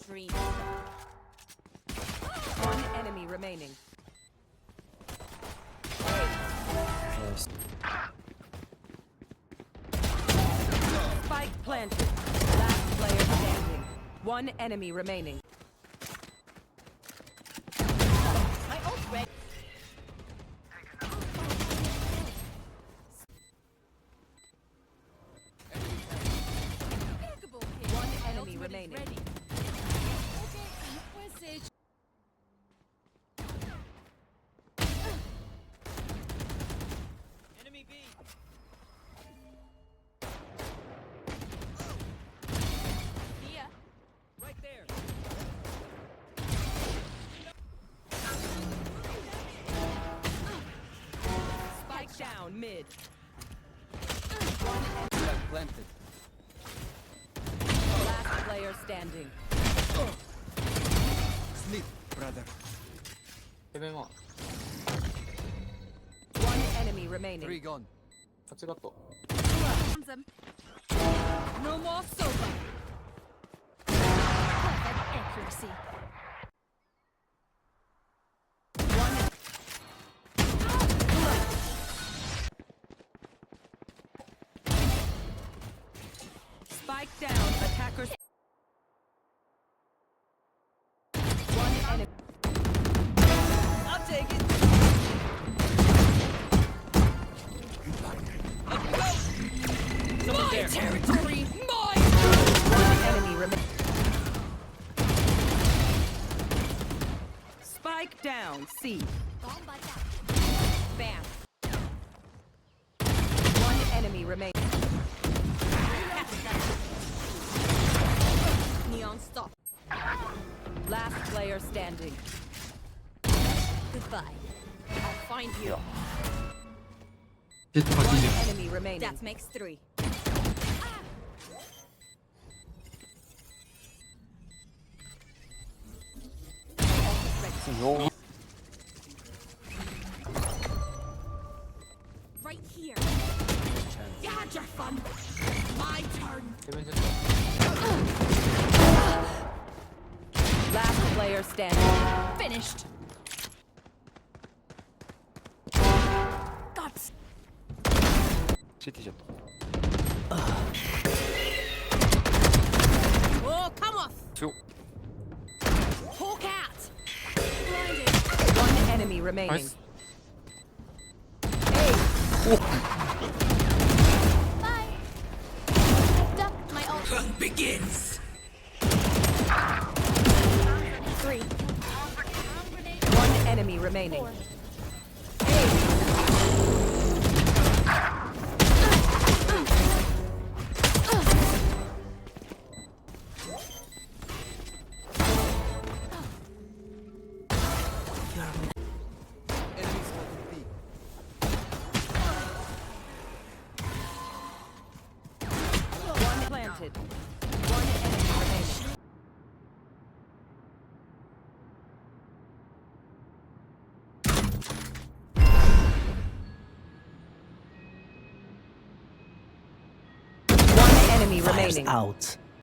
dream. One enemy remaining. Nice. Spike planted. Last player standing. One enemy remaining. My ult ready. One enemy remaining. Ready. Okay, where's Sage? Enemy B. Here. Right there. Spike down mid. Planted. Last player standing. Sleep, brother. Heaven 1 One enemy remaining. 3 gone. 8ガット Them. No more sober. Perfect accuracy. Spike down. Attackers. One enemy. I'll take it. Someone there. Territory. Mine. One enemy remaining. Spike down. C. Bam. One enemy remaining. Neon stop. Last player standing. Goodbye. I'll find you. ジェット80 One enemy remaining. That makes 3. No. Right here. You had your fun. My turn. Heaven ジェット Last player standing. Finished. Guts. シティジェット Oh, come off. 強っ Hawk out. Blinded. One enemy remaining. Nice. Bye. Duck my ult. Begins. 3. One enemy remaining. 4. Enemy spotted B. One planted. One enemy remaining. One enemy remaining. Out.